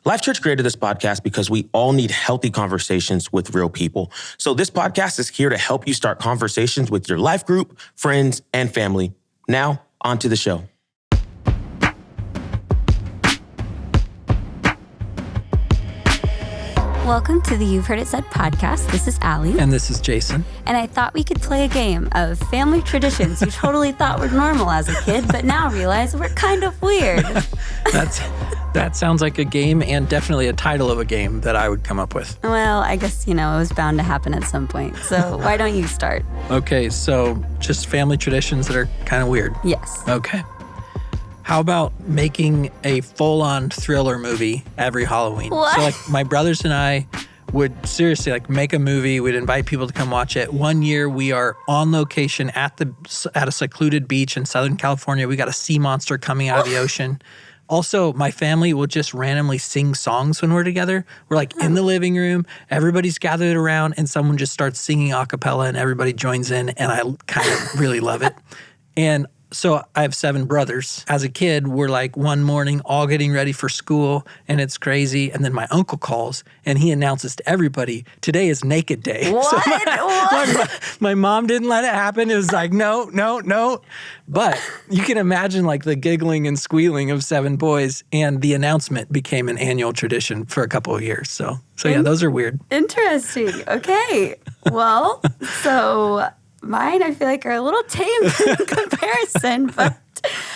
Life Church created this podcast because we all need healthy conversations with real people. So this podcast is here to help you start conversations with your life group, friends, and family. Now, on to the show. Welcome to the You've Heard It Said podcast. This is Allie. And this is Jason. And I thought we could play a game of family traditions you totally thought were normal as a kid, but now realize we're kind of weird. That sounds like a game and definitely a title of a game that I would come up with. Well, I guess, it was bound to happen at some point. So why don't you start? Okay, so just family traditions that are kind of weird. Yes. Okay. How about making a full-on thriller movie every Halloween? What? So my brothers and I would seriously make a movie. We'd invite people to come watch it. One year we are on location at a secluded beach in Southern California. We got a sea monster coming out of the ocean. Also, my family will just randomly sing songs when we're together. We're in the living room, everybody's gathered around, and someone just starts singing a cappella and everybody joins in, and I kind of really love it. And so I have 7 brothers. As a kid, we're one morning all getting ready for school, and it's crazy. And then my uncle calls, and he announces to everybody, today is naked day. What? So my mom didn't let it happen. It was no. But you can imagine the giggling and squealing of 7 boys, and the announcement became an annual tradition for a couple of years. So yeah, those are weird. Interesting. Okay. Well, so mine, I feel are a little tame in comparison, but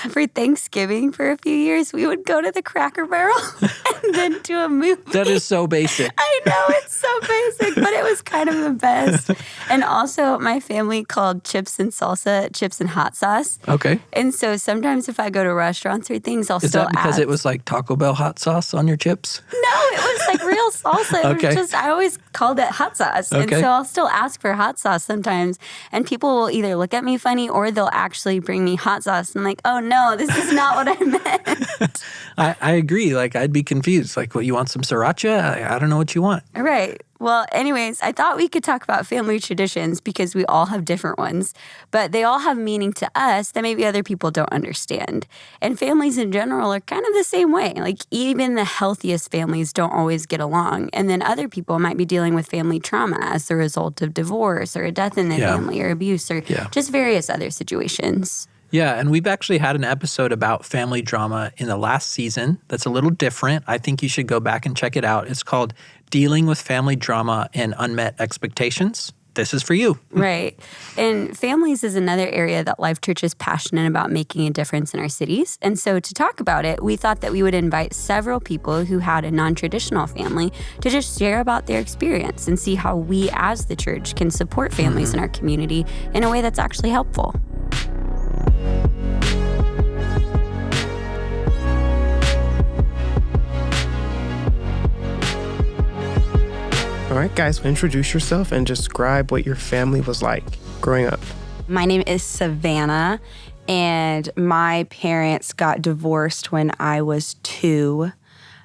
for Thanksgiving for a few years, we would go to the Cracker Barrel and then do a movie. That is so basic. I know, it's so basic, but it was kind of the best. And also, my family called chips and salsa chips and hot sauce. Okay. And so sometimes if I go to restaurants or things, I'll Is still that because ask. it was Taco Bell hot sauce on your chips? No, it was real salsa. It Okay. was just, I always called it hot sauce. And Okay. so I'll still ask for hot sauce sometimes. And people will either look at me funny or they'll actually bring me hot sauce. I'm like, oh no, this is not what I meant. I agree. I'd be confused. What, you want some sriracha? I don't know what you want. Right. Well, anyways, I thought we could talk about family traditions because we all have different ones, but they all have meaning to us that maybe other people don't understand. And families in general are kind of the same way. Even the healthiest families don't always get along. And then other people might be dealing with family trauma as a result of divorce or a death in the family or abuse or just various other situations. Yeah, and we've actually had an episode about family drama in the last season that's a little different. I think you should go back and check it out. It's called Dealing with Family Drama and Unmet Expectations. This is for you. Right. And families is another area that Life.Church is passionate about making a difference in our cities. And so to talk about it, we thought that we would invite several people who had a non-traditional family to just share about their experience and see how we as the church can support families in our community in a way that's actually helpful. All right, guys, introduce yourself and describe what your family was like growing up. My name is Savannah, and my parents got divorced when I was 2.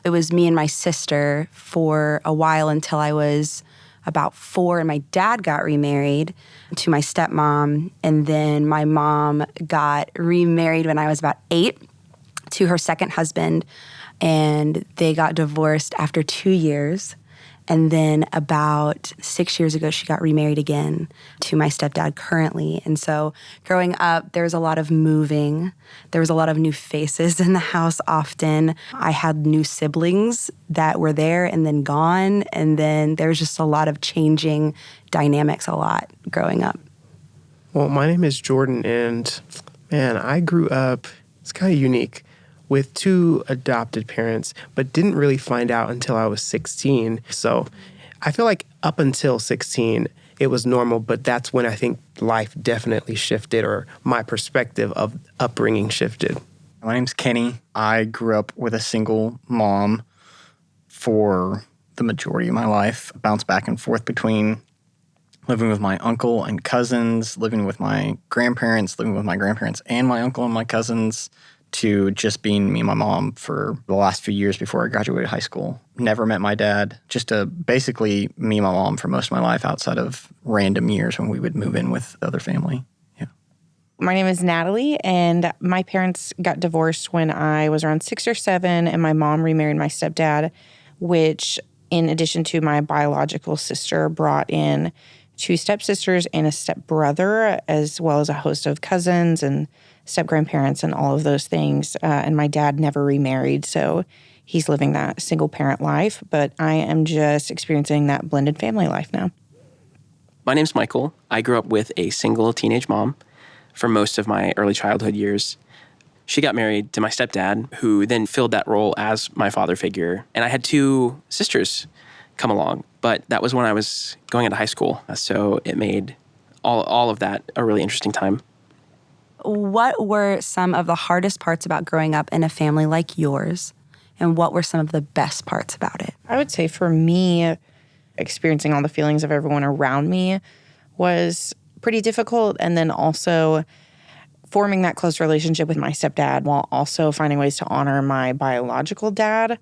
It was me and my sister for a while until I was about 4, and my dad got remarried to my stepmom, and then my mom got remarried when I was about 8 to her second husband, and they got divorced after 2 years. And then about 6 years ago, she got remarried again to my stepdad currently. And so growing up, there was a lot of moving. There was a lot of new faces in the house often. I had new siblings that were there and then gone. And then there was just a lot of changing dynamics a lot growing up. Well, my name is Jordan, and man, I grew up, it's kind of unique, with 2 adopted parents, but didn't really find out until I was 16. So I feel up until 16, it was normal, but that's when I think life definitely shifted, or my perspective of upbringing shifted. My name's Kenny. I grew up with a single mom for the majority of my life. Bounced back and forth between living with my uncle and cousins, living with my grandparents, living with my grandparents and my uncle and my cousins, to just being me and my mom for the last few years before I graduated high school. Never met my dad. Just basically me and my mom for most of my life outside of random years when we would move in with the other family. Yeah. My name is Natalie, and my parents got divorced when I was around 6 or 7, and my mom remarried my stepdad, which, in addition to my biological sister, brought in 2 stepsisters and a stepbrother, as well as a host of cousins and step-grandparents and all of those things. And my dad never remarried, so he's living that single-parent life, but I am just experiencing that blended family life now. My name's Michael. I grew up with a single teenage mom for most of my early childhood years. She got married to my stepdad, who then filled that role as my father figure. And I had 2 sisters come along, but that was when I was going into high school. So it made all of that a really interesting time. What were some of the hardest parts about growing up in a family like yours? And what were some of the best parts about it? I would say for me, experiencing all the feelings of everyone around me was pretty difficult. And then also forming that close relationship with my stepdad while also finding ways to honor my biological dad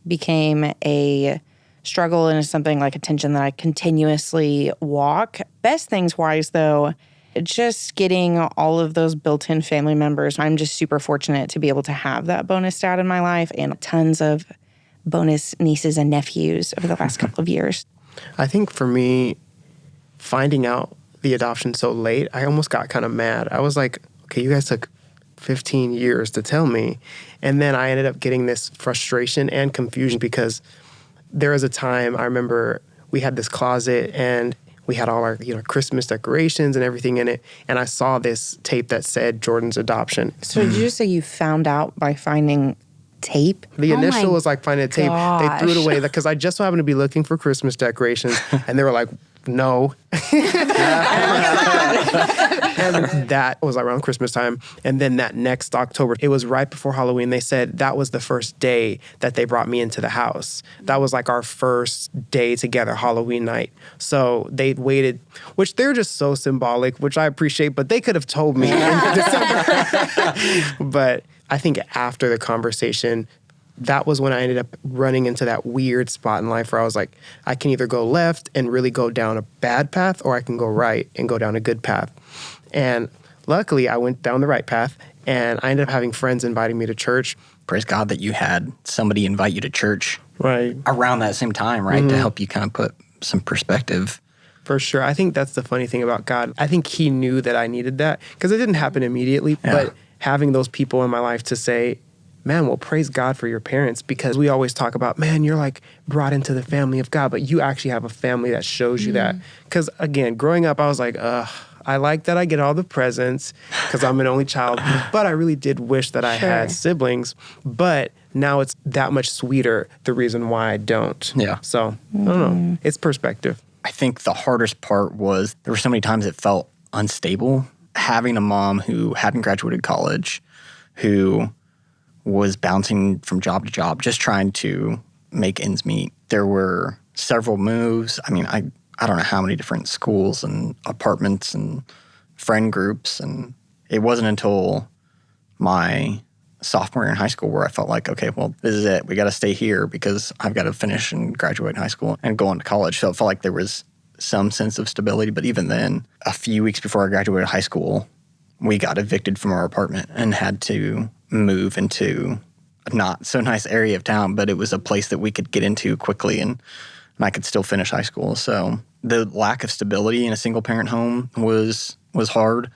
became a struggle and is something like a tension that I continuously walk. Best things wise, though, just getting all of those built-in family members. I'm just super fortunate to be able to have that bonus dad in my life and tons of bonus nieces and nephews over the last couple of years. I think for me, finding out the adoption so late, I almost got kind of mad. I was like, okay, you guys took 15 years to tell me. And then I ended up getting this frustration and confusion because there was a time I remember we had this closet and we had all our Christmas decorations and everything in it. And I saw this tape that said Jordan's adoption. So did you just say you found out by finding tape? The initial was like finding a tape. They threw it away because I just so happened to be looking for Christmas decorations. And they were like, no. And that was around Christmas time. And then that next October, it was right before Halloween. They said that was the first day that they brought me into the house. That was like our first day together, Halloween night. So they waited, which they're just so symbolic, which I appreciate, but they could have told me in December. But I think after the conversation, that was when I ended up running into that weird spot in life where I was like, I can either go left and really go down a bad path, or I can go right and go down a good path. And luckily, I went down the right path, and I ended up having friends inviting me to church. Praise God that you had somebody invite you to church Right. around that same time, right? To help you kind of put some perspective. For sure. I think that's the funny thing about God. I think he knew that I needed that because it didn't happen immediately, but having those people in my life to say, man, well, praise God for your parents, because we always talk about, man, you're like brought into the family of God, but you actually have a family that shows you that. Because again, growing up, I was like, I like that I get all the presents because I'm an only child, but I really did wish that I had siblings. But now it's that much sweeter, the reason why I don't. Yeah. So, I don't know. It's perspective. I think the hardest part was there were so many times it felt unstable. Having a mom who hadn't graduated college, who was bouncing from job to job, just trying to make ends meet. There were several moves. I mean, I don't know how many different schools and apartments and friend groups. And it wasn't until my sophomore year in high school where I felt like, okay, well, this is it. We got to stay here because I've got to finish and graduate high school and go on to college. So it felt like there was some sense of stability. But even then, a few weeks before I graduated high school, we got evicted from our apartment and had to move into a not so nice area of town, but it was a place that we could get into quickly and I could still finish high school. So the lack of stability in a single parent home was hard.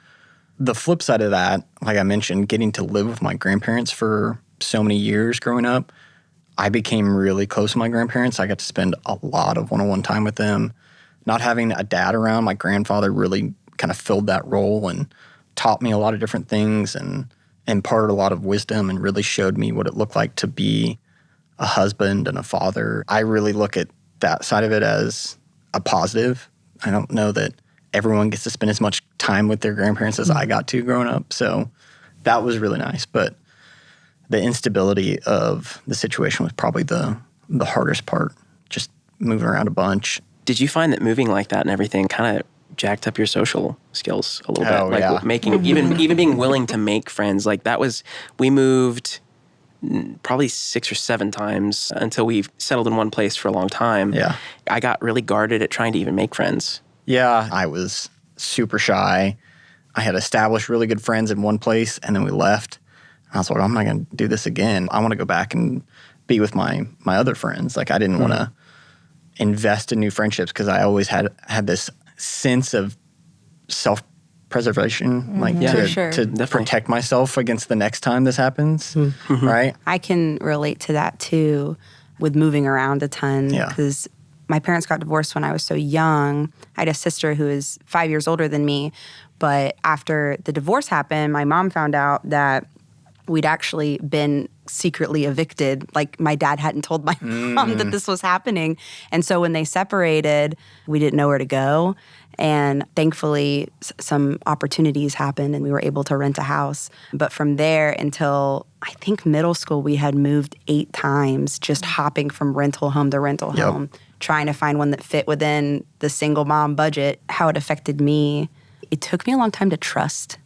The flip side of that, like I mentioned, getting to live with my grandparents for so many years growing up, I became really close to my grandparents. I got to spend a lot of one-on-one time with them. Not having a dad around, my grandfather really kind of filled that role and taught me a lot of different things and imparted a lot of wisdom and really showed me what it looked like to be a husband and a father. I really look at that side of it as a positive. I don't know that everyone gets to spend as much time with their grandparents as I got to growing up. So that was really nice. But the instability of the situation was probably the hardest part, just moving around a bunch. Did you find that moving like that and everything kind of jacked up your social skills a little bit? Like making, even being willing to make friends, like that was, we moved probably 6 or 7 times until we settled in one place for a long time. Yeah. I got really guarded at trying to even make friends. Yeah, I was super shy. I had established really good friends in one place, and then we left. I was like, I'm not going to do this again. I want to go back and be with my other friends. Like, I didn't want to invest in new friendships because I always had this sense of self-preservation, like to protect myself against the next time this happens, right? I can relate to that too with moving around a ton because my parents got divorced when I was so young. I had a sister who is 5 years older than me, but after the divorce happened, my mom found out that we'd actually been secretly evicted. Like, my dad hadn't told my mom that this was happening. And so when they separated, we didn't know where to go. And thankfully, some opportunities happened and we were able to rent a house. But from there until I think middle school, we had moved 8 times, just hopping from rental home to rental home, trying to find one that fit within the single mom budget. How it affected me, it took me a long time to trust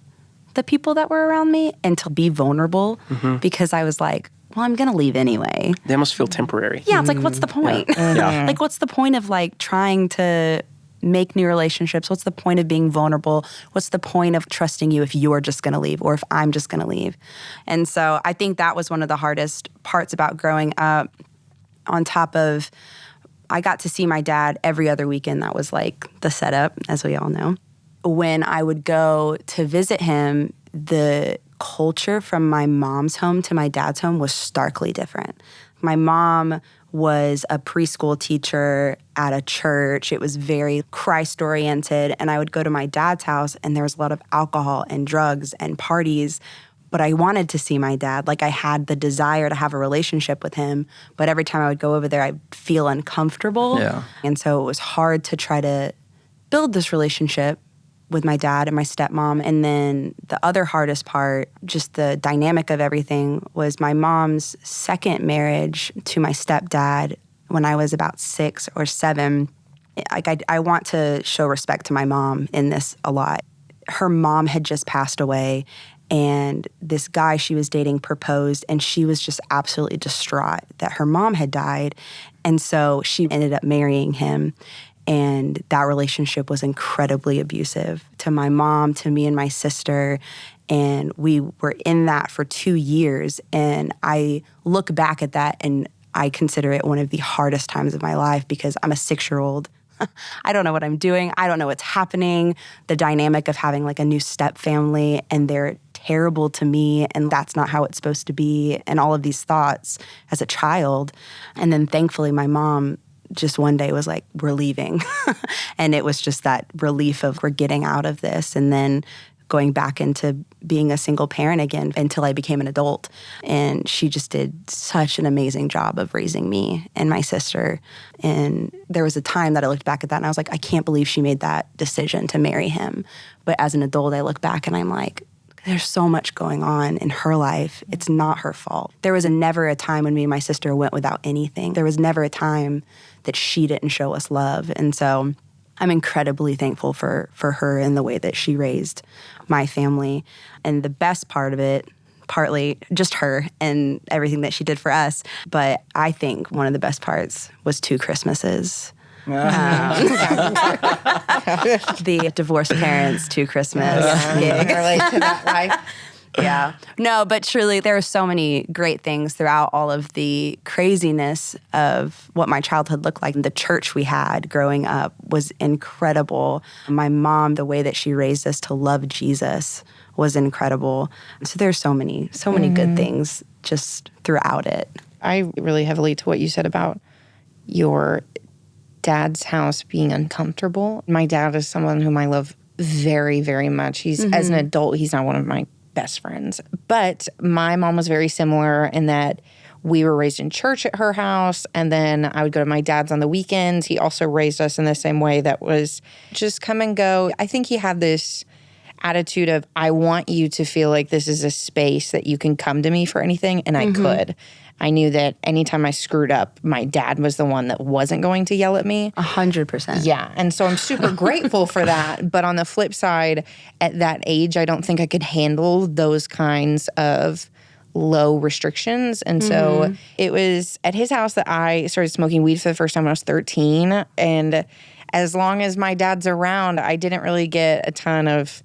the people that were around me and to be vulnerable because I was like, well, I'm going to leave anyway. They almost feel temporary. Yeah, it's like, what's the point? Like, what's the point of like trying to make new relationships? What's the point of being vulnerable? What's the point of trusting you if you're just going to leave or if I'm just going to leave? And so I think that was one of the hardest parts about growing up. On top of, I got to see my dad every other weekend. That was like the setup, as we all know. When I would go to visit him, the culture from my mom's home to my dad's home was starkly different. My mom was a preschool teacher at a church. It was very Christ-oriented. And I would go to my dad's house, and there was a lot of alcohol and drugs and parties. But I wanted to see my dad. Like, I had the desire to have a relationship with him. But every time I would go over there, I'd feel uncomfortable. Yeah. And so it was hard to try to build this relationship with my dad and my stepmom. And then the other hardest part, just the dynamic of everything, was my mom's second marriage to my stepdad when I was about 6 or 7. Like, I want to show respect to my mom in this a lot. Her mom had just passed away, and this guy she was dating proposed, and she was just absolutely distraught that her mom had died. And so she ended up marrying him. And that relationship was incredibly abusive to my mom, to me and my sister. And we were in that for 2 years. And I look back at that and I consider it one of the hardest times of my life because I'm a 6-year-old. I don't know what I'm doing. I don't know what's happening. The dynamic of having like a new step family and they're terrible to me and that's not how it's supposed to be. And all of these thoughts as a child. And then thankfully my mom just one day was like, we're leaving. And it was just that relief of we're getting out of this. And then going back into being a single parent again until I became an adult. And she just did such an amazing job of raising me and my sister. And there was a time that I looked back at that and I was like, I can't believe she made that decision to marry him. But as an adult, I look back and I'm like, there's so much going on in her life. It's not her fault. There was never a time when me and my sister went without anything. There was never a time that she didn't show us love. And so I'm incredibly thankful for her and the way that she raised my family. And the best part of it, partly just her and everything that she did for us, but I think one of the best parts was 2 Christmases. The divorced parents to Christmas gig. Relate to that life. Yeah. No, but truly, there are so many great things throughout all of the craziness of what my childhood looked like. The church we had growing up was incredible. My mom, the way that she raised us to love Jesus was incredible. So there's so many good things just throughout it. I really heavily to what you said about your dad's house being uncomfortable. My dad is someone whom I love very, very much. He's as an adult, he's not one of my best friends. But my mom was very similar in that we were raised in church at her house, and then I would go to my dad's on the weekends. He also raised us in the same way that was just come and go. I think he had this attitude of, I want you to feel like this is a space that you can come to me for anything, and I could. I knew that anytime I screwed up, my dad was the one that wasn't going to yell at me. 100%. Yeah. And so I'm super grateful for that. But on the flip side, at that age, I don't think I could handle those kinds of low restrictions. And so it was at his house that I started smoking weed for the first time when I was 13. And as long as my dad's around, I didn't really get a ton of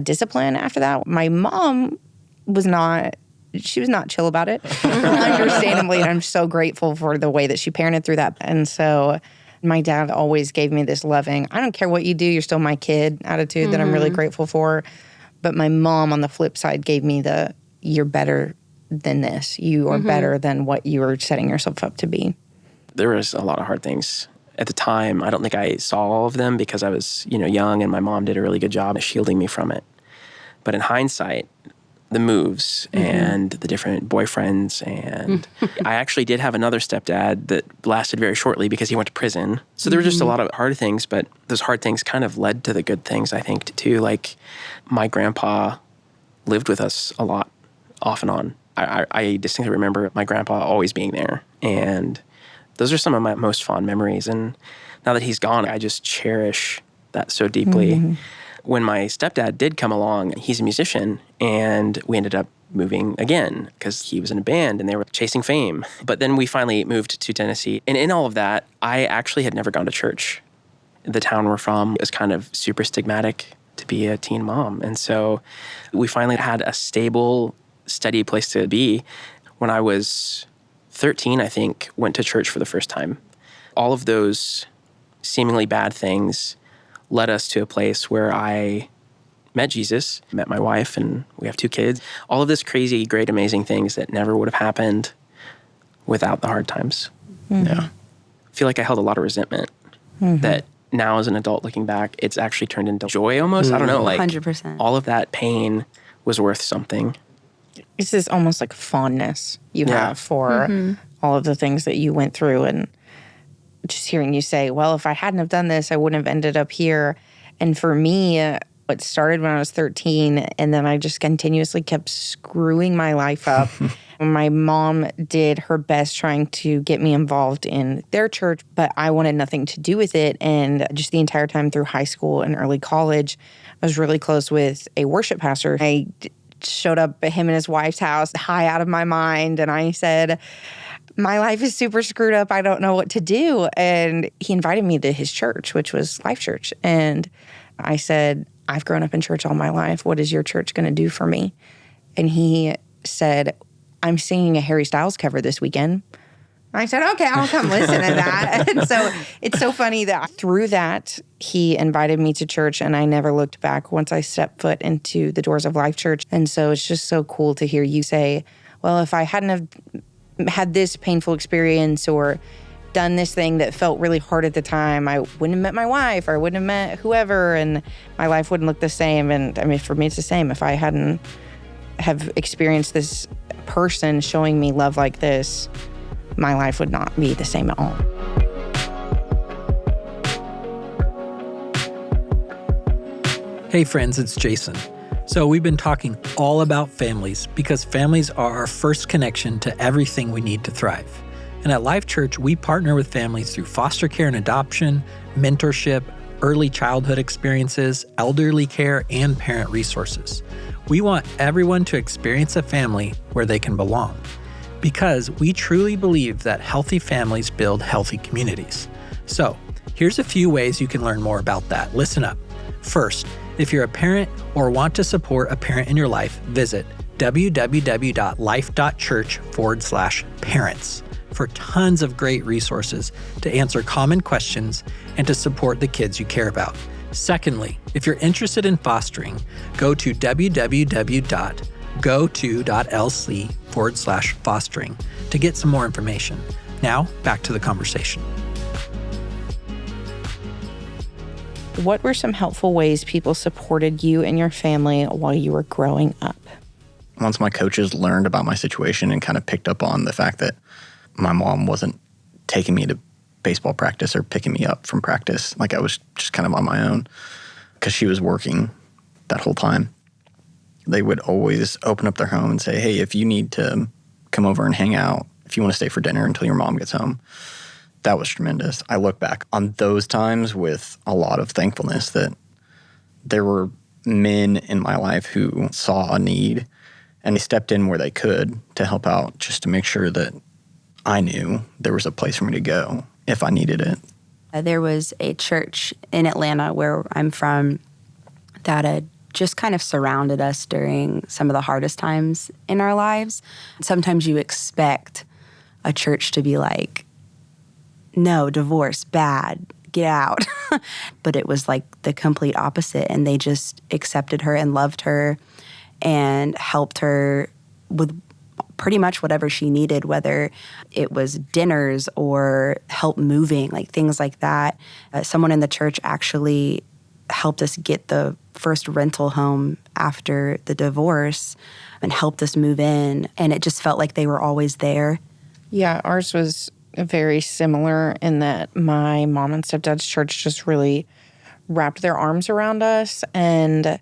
discipline after that. My mom was not chill about it, understandably, and I'm so grateful for the way that she parented through that. And so my dad always gave me this loving, I don't care what you do, you're still my kid attitude that I'm really grateful for. But my mom, on the flip side, gave me the, you're better than this. You are better than what you are setting yourself up to be. There was a lot of hard things. At the time, I don't think I saw all of them because I was, young, and my mom did a really good job of shielding me from it. But in hindsight, the moves and the different boyfriends, and I actually did have another stepdad that lasted very shortly because he went to prison. So there were just a lot of hard things, but those hard things kind of led to the good things, I think, too. Like, my grandpa lived with us a lot, off and on. I distinctly remember my grandpa always being there, and those are some of my most fond memories. And now that he's gone, I just cherish that so deeply. When my stepdad did come along, he's a musician, and we ended up moving again because he was in a band and they were chasing fame. But then we finally moved to Tennessee. And in all of that, I actually had never gone to church. The town we're from was kind of super stigmatic to be a teen mom. And so we finally had a stable, steady place to be. When I was 13, I think, went to church for the first time. All of those seemingly bad things led us to a place where I met Jesus, met my wife, and we have 2 kids. All of this crazy, great, amazing things that never would have happened without the hard times. Yeah. I feel like I held a lot of resentment that now as an adult looking back, it's actually turned into joy almost. I don't know, like 100%. all of that pain was worth something. This is almost like fondness you have for all of the things that you went through, and just hearing you say, well, if I hadn't have done this, I wouldn't have ended up here. And for me, it started when I was 13, and then I just continuously kept screwing my life up. My mom did her best trying to get me involved in their church, but I wanted nothing to do with it. And just the entire time through high school and early college, I was really close with a worship pastor. I showed up at him and his wife's house, high out of my mind, and I said, my life is super screwed up. I don't know what to do. And he invited me to his church, which was Life.Church. And I said, I've grown up in church all my life. What is your church going to do for me? And he said, I'm singing a Harry Styles cover this weekend. I said, okay, I'll come listen to that. And so it's so funny that through that, he invited me to church, and I never looked back once I stepped foot into the doors of Life.Church. And so it's just so cool to hear you say, well, if I hadn't have had this painful experience or done this thing that felt really hard at the time, I wouldn't have met my wife, or I wouldn't have met whoever, and my life wouldn't look the same. And I mean, for me, it's the same. If I hadn't have experienced this person showing me love like this, my life would not be the same at all. Hey friends, it's Jason. So we've been talking all about families because families are our first connection to everything we need to thrive. And at Life.Church, we partner with families through foster care and adoption, mentorship, early childhood experiences, elderly care, and parent resources. We want everyone to experience a family where they can belong, because we truly believe that healthy families build healthy communities. So here's a few ways you can learn more about that. Listen up. First, if you're a parent or want to support a parent in your life, visit www.life.church/parents for tons of great resources to answer common questions and to support the kids you care about. Secondly, if you're interested in fostering, go to www.goto.lc/fostering to get some more information. Now, back to the conversation. What were some helpful ways people supported you and your family while you were growing up? Once my coaches learned about my situation and kind of picked up on the fact that my mom wasn't taking me to baseball practice or picking me up from practice, like I was just kind of on my own because she was working that whole time, they would always open up their home and say, hey, if you need to come over and hang out, if you want to stay for dinner until your mom gets home. That was tremendous. I look back on those times with a lot of thankfulness that there were men in my life who saw a need and they stepped in where they could to help out, just to make sure that I knew there was a place for me to go if I needed it. There was a church in Atlanta where I'm from that a just kind of surrounded us during some of the hardest times in our lives. Sometimes you expect a church to be like, no, divorce, bad, get out. But it was like the complete opposite. And they just accepted her and loved her and helped her with pretty much whatever she needed, whether it was dinners or help moving, like things like that. Someone in the church actually helped us get the first rental home after the divorce and helped us move in. And it just felt like they were always there. Yeah, ours was very similar in that my mom and stepdad's church just really wrapped their arms around us. And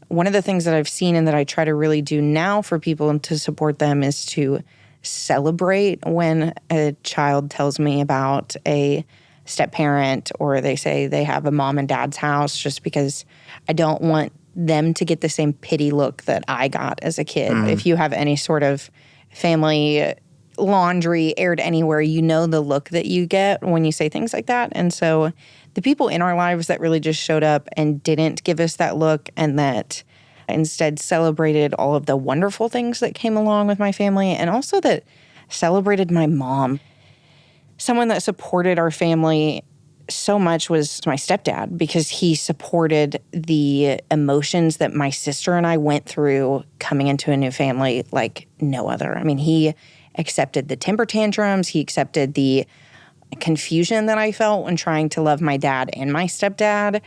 one of the things that I've seen and that I try to really do now for people to support them is to celebrate when a child tells me about a step-parent or they say they have a mom and dad's house, just because I don't want them to get the same pity look that I got as a kid. If you have any sort of family laundry aired anywhere, you know the look that you get when you say things like that. And so the people in our lives that really just showed up and didn't give us that look and that instead celebrated all of the wonderful things that came along with my family, and also that celebrated my mom. Someone that supported our family so much was my stepdad, because he supported the emotions that my sister and I went through coming into a new family like no other. I mean, he accepted the temper tantrums. He accepted the confusion that I felt when trying to love my dad and my stepdad.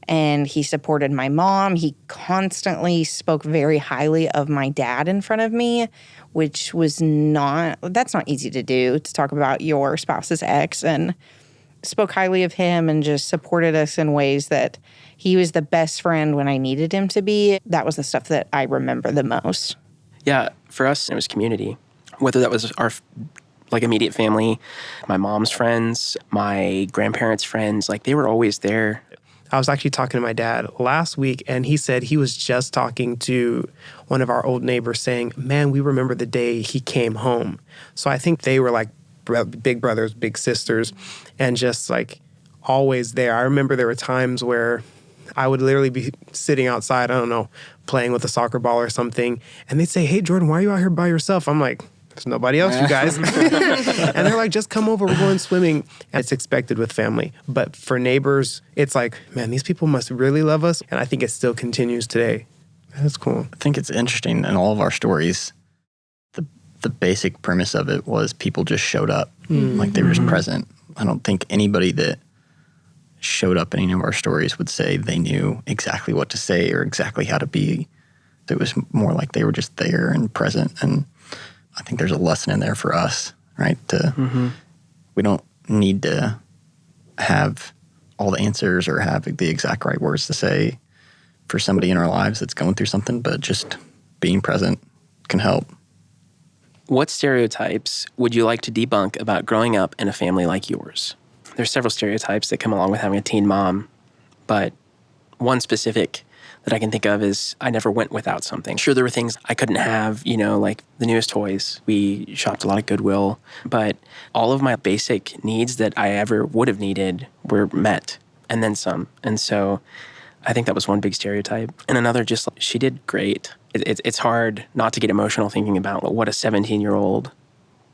And he supported my mom. He constantly spoke very highly of my dad in front of me, which was that's not easy to do, to talk about your spouse's ex, and spoke highly of him and just supported us in ways that he was the best friend when I needed him to be. That was the stuff that I remember the most. Yeah, for us, it was community. Whether that was our immediate family, my mom's friends, my grandparents' friends, they were always there. I was actually talking to my dad last week, and he said he was just talking to one of our old neighbors saying, man, we remember the day he came home. So I think they were like big brothers, big sisters, and just always there. I remember there were times where I would literally be sitting outside, I don't know, playing with a soccer ball or something, and they'd say, hey, Jordan, why are you out here by yourself? I'm like, there's nobody else, you guys. And they're like, just come over, we're going swimming. And it's expected with family. But for neighbors, it's like, man, these people must really love us. And I think it still continues today. That's cool. I think it's interesting in all of our stories, the basic premise of it was people just showed up. Like they were just present. I don't think anybody that showed up in any of our stories would say they knew exactly what to say or exactly how to be. It was more like they were just there and present. And I think there's a lesson in there for us, right? We don't need to have all the answers or have the exact right words to say for somebody in our lives that's going through something, but just being present can help. What stereotypes would you like to debunk about growing up in a family like yours? There's several stereotypes that come along with having a teen mom, but one specific that I can think of is I never went without something. Sure, there were things I couldn't have, like the newest toys. We shopped a lot at Goodwill, but all of my basic needs that I ever would have needed were met, and then some. And so I think that was one big stereotype. And another, just she did great. It's hard not to get emotional thinking about what a 17-year-old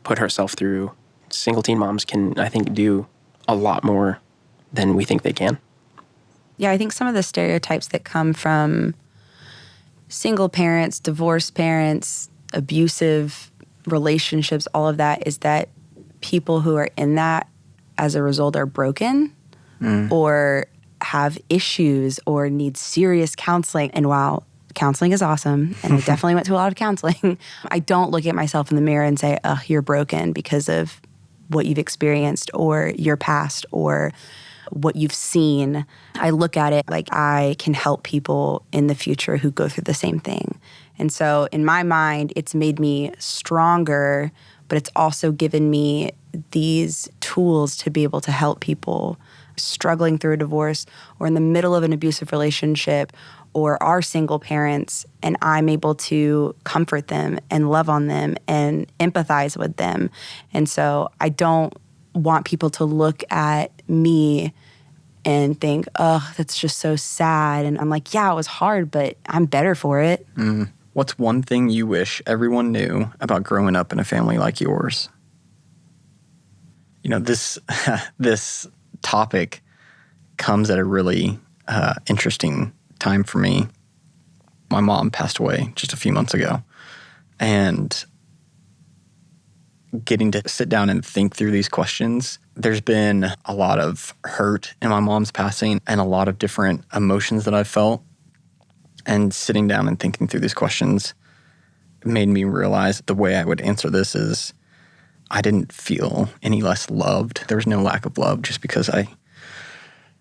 put herself through. Single teen moms can, I think, do a lot more than we think they can. Yeah, I think some of the stereotypes that come from single parents, divorced parents, abusive relationships, all of that is that people who are in that as a result are broken or have issues or need serious counseling. And while counseling is awesome, and I definitely went to a lot of counseling, I don't look at myself in the mirror and say, oh, you're broken because of what you've experienced or your past or what you've seen. I look at it like I can help people in the future who go through the same thing. And so in my mind, it's made me stronger, but it's also given me these tools to be able to help people struggling through a divorce or in the middle of an abusive relationship or are single parents, and I'm able to comfort them and love on them and empathize with them. And so I don't want people to look at me and think, oh, that's just so sad. And I'm like, yeah, it was hard, but I'm better for it. What's one thing you wish everyone knew about growing up in a family like yours? You know, this this topic comes at a really interesting time for me. My mom passed away just a few months ago, and getting to sit down and think through these questions, there's been a lot of hurt in my mom's passing and a lot of different emotions that I've felt. And sitting down and thinking through these questions made me realize the way I would answer this is I didn't feel any less loved. There was no lack of love just because I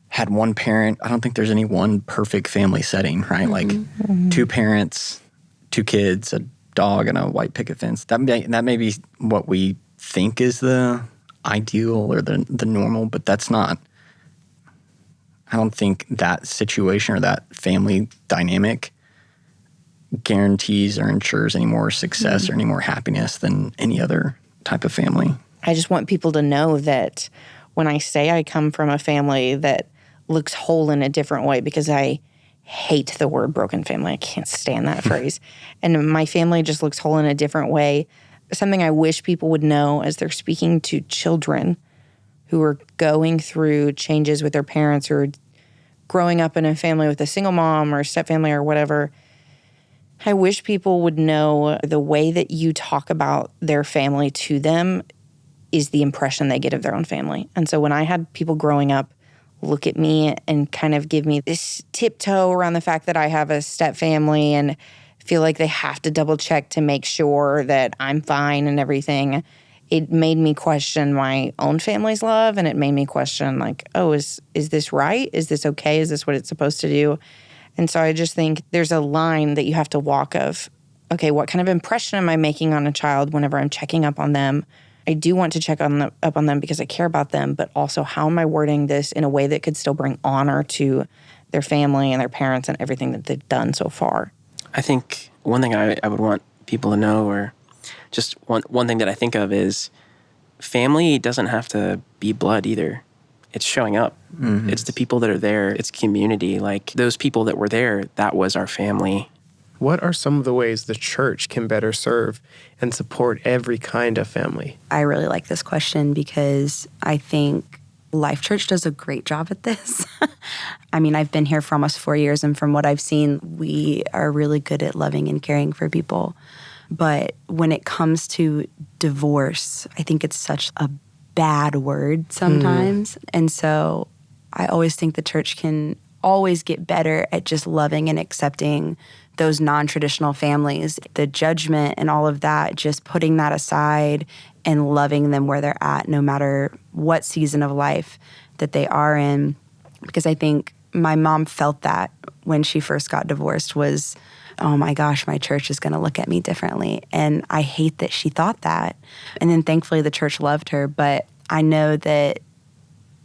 had one parent. I don't think there's any one perfect family setting, right? Like two parents, two kids, a dog, and a white picket fence. That may be what we think is the ideal or the normal, but that's not. I don't think that situation or that family dynamic guarantees or ensures any more success or any more happiness than any other type of family. I just want people to know that when I say I come from a family that looks whole in a different way, because I hate the word broken family. I can't stand that phrase. And my family just looks whole in a different way. Something I wish people would know as they're speaking to children who are going through changes with their parents or growing up in a family with a single mom or step family or whatever. I wish people would know the way that you talk about their family to them is the impression they get of their own family. And so when I had people growing up look at me and kind of give me this tiptoe around the fact that I have a step family and feel like they have to double check to make sure that I'm fine and everything, it made me question my own family's love, and it made me question like, oh, is this right? Is this okay? Is this what it's supposed to do? And so I just think there's a line that you have to walk of, okay, what kind of impression am I making on a child whenever I'm checking up on them? I do want to check up on them because I care about them, but also how am I wording this in a way that could still bring honor to their family and their parents and everything that they've done so far? I think one thing I would want people to know, or just one thing that I think of, is family doesn't have to be blood either. It's showing up. It's the people that are there. It's community. Like those people that were there, that was our family. What are some of the ways the church can better serve and support every kind of family? I really like this question because I think Life.Church does a great job at this. I mean, I've been here for almost 4 years, and from what I've seen, we are really good at loving and caring for people. But when it comes to divorce, I think it's such a bad word sometimes. And so I always think the church can always get better at just loving and accepting those non-traditional families, the judgment and all of that, just putting that aside and loving them where they're at, no matter what season of life that they are in. Because I think my mom felt that when she first got divorced was, oh my gosh, my church is going to look at me differently. And I hate that she thought that. And then thankfully the church loved her. But I know that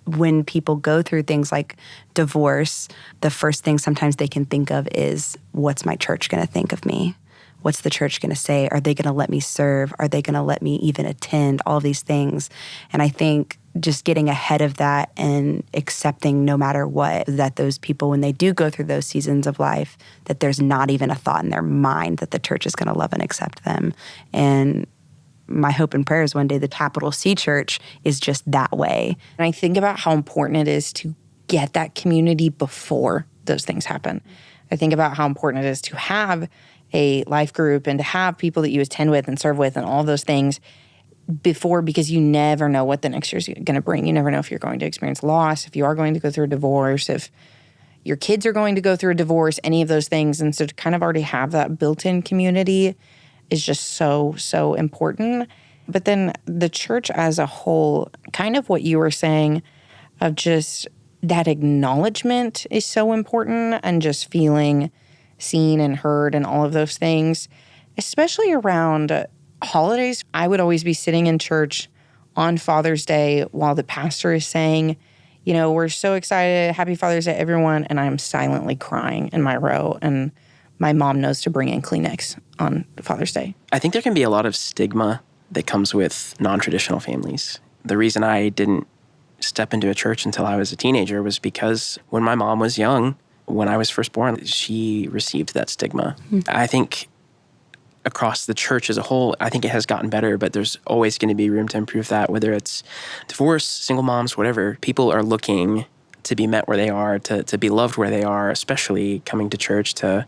when people go through things like divorce, the first thing sometimes they can think of is, what's my church going to think of me? What's the church going to say? Are they going to let me serve? Are they going to let me even attend? All of these things. And I think just getting ahead of that and accepting no matter what, that those people, when they do go through those seasons of life, that there's not even a thought in their mind that the church is going to love and accept them. And my hope and prayer is one day the capital C church is just that way. And I think about how important it is to get that community before those things happen. I think about how important it is to have a life group and to have people that you attend with and serve with and all those things before, because you never know what the next year's going to bring. You never know if you're going to experience loss, if you are going to go through a divorce, if your kids are going to go through a divorce, any of those things. And so to kind of already have that built-in community is just so, so important. But then the church as a whole, kind of what you were saying of just that acknowledgement is so important, and just feeling seen and heard and all of those things, especially around holidays. I would always be sitting in church on Father's Day while the pastor is saying, you know, we're so excited, happy Father's Day, everyone, and I'm silently crying in my row, and my mom knows to bring in Kleenex on Father's Day. I think there can be a lot of stigma that comes with non-traditional families. The reason I didn't step into a church until I was a teenager was because when my mom was young, when I was first born, she received that stigma. I think across the church as a whole, I think it has gotten better, but there's always going to be room to improve that, whether it's divorce, single moms, whatever. People are looking to be met where they are, to be loved where they are, especially coming to church to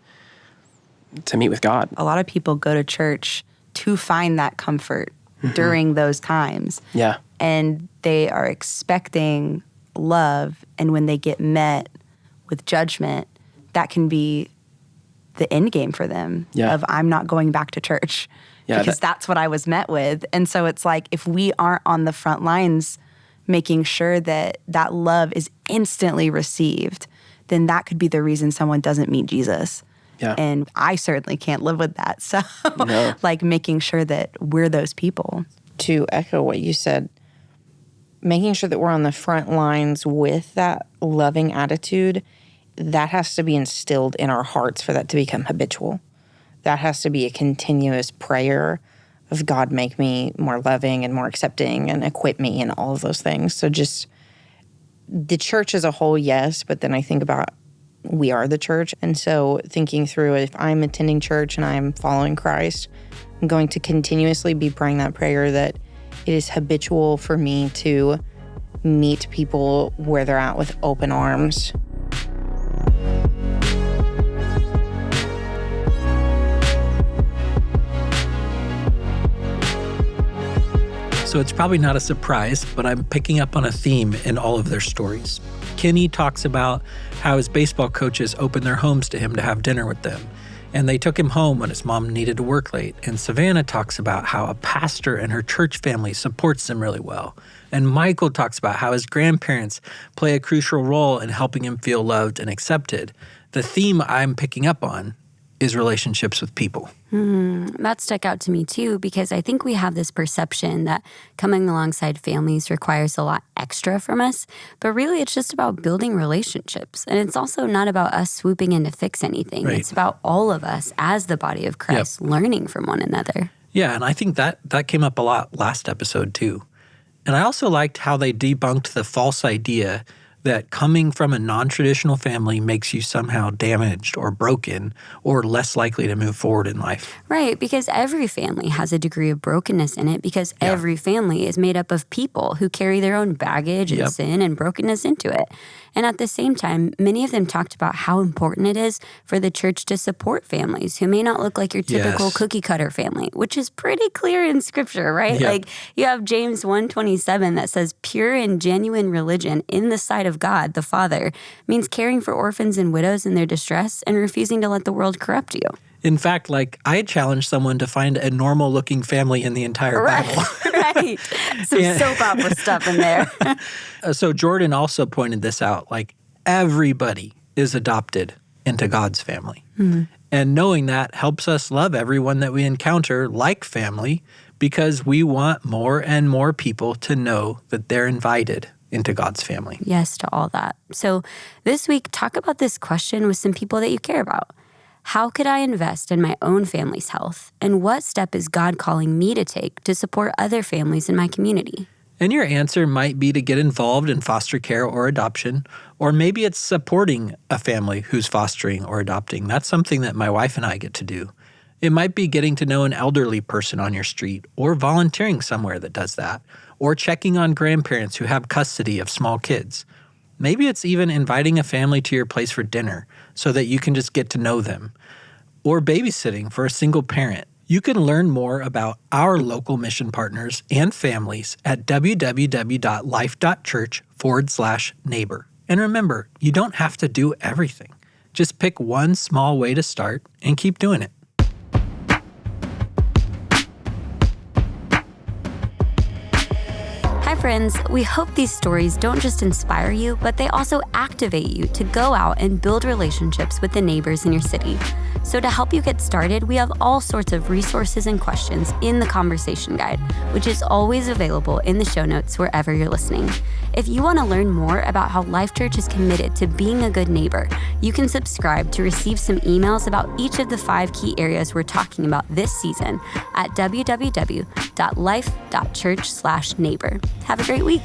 meet with God. A lot of people go to church to find that comfort during those times. Yeah. And they are expecting love, and when they get met with judgment, that can be the end game for them of I'm not going back to church because that's what I was met with. And so it's like if we aren't on the front lines making sure that that love is instantly received, then that could be the reason someone doesn't meet Jesus. Yeah. And I certainly can't live with that. So like making sure that we're those people. To echo what you said, making sure that we're on the front lines with that loving attitude, that has to be instilled in our hearts for that to become habitual. That has to be a continuous prayer of God, make me more loving and more accepting and equip me and all of those things. So just the church as a whole, yes, but then I think about we are the church. And so thinking through if I'm attending church and I'm following Christ, I'm going to continuously be praying that prayer that it is habitual for me to meet people where they're at with open arms. So it's probably not a surprise, but I'm picking up on a theme in all of their stories. Kenny talks about how his baseball coaches opened their homes to him to have dinner with them, and they took him home when his mom needed to work late. And Savannah talks about how a pastor and her church family supports them really well. And Michael talks about how his grandparents play a crucial role in helping him feel loved and accepted. The theme I'm picking up on is relationships with people. That stuck out to me too, because I think we have this perception that coming alongside families requires a lot extra from us, but really it's just about building relationships. And it's also not about us swooping in to fix anything. Right. It's about all of us as the body of Christ learning from one another. Yeah, and I think that came up a lot last episode too. And I also liked how they debunked the false idea that coming from a non-traditional family makes you somehow damaged or broken or less likely to move forward in life. Right, because every family has a degree of brokenness in it because every family is made up of people who carry their own baggage and sin and brokenness into it. And at the same time, many of them talked about how important it is for the church to support families who may not look like your typical cookie cutter family, which is pretty clear in scripture, right? Like you have James 1:27 that says pure and genuine religion in the sight of God, the Father, means caring for orphans and widows in their distress and refusing to let the world corrupt you. In fact, like I challenged someone to find a normal looking family in the entire Bible. Right. Some soap opera stuff in there. So Jordan also pointed this out, like everybody is adopted into God's family. And knowing that helps us love everyone that we encounter like family because we want more and more people to know that they're invited into God's family. Yes to all that. So this week, talk about this question with some people that you care about. How could I invest in my own family's health? And what step is God calling me to take to support other families in my community? And your answer might be to get involved in foster care or adoption, or maybe it's supporting a family who's fostering or adopting. That's something that my wife and I get to do. It might be getting to know an elderly person on your street, or volunteering somewhere that does that, or checking on grandparents who have custody of small kids. Maybe it's even inviting a family to your place for dinner so that you can just get to know them, or babysitting for a single parent. You can learn more about our local mission partners and families at www.life.church/neighbor. And remember, you don't have to do everything. Just pick one small way to start and keep doing it. Hi friends, we hope these stories don't just inspire you, but they also activate you to go out and build relationships with the neighbors in your city. So to help you get started, we have all sorts of resources and questions in the conversation guide, which is always available in the show notes wherever you're listening. If you want to learn more about how Life Church is committed to being a good neighbor, you can subscribe to receive some emails about each of the 5 key areas we're talking about this season at www.life.church/neighbor. Have a great week.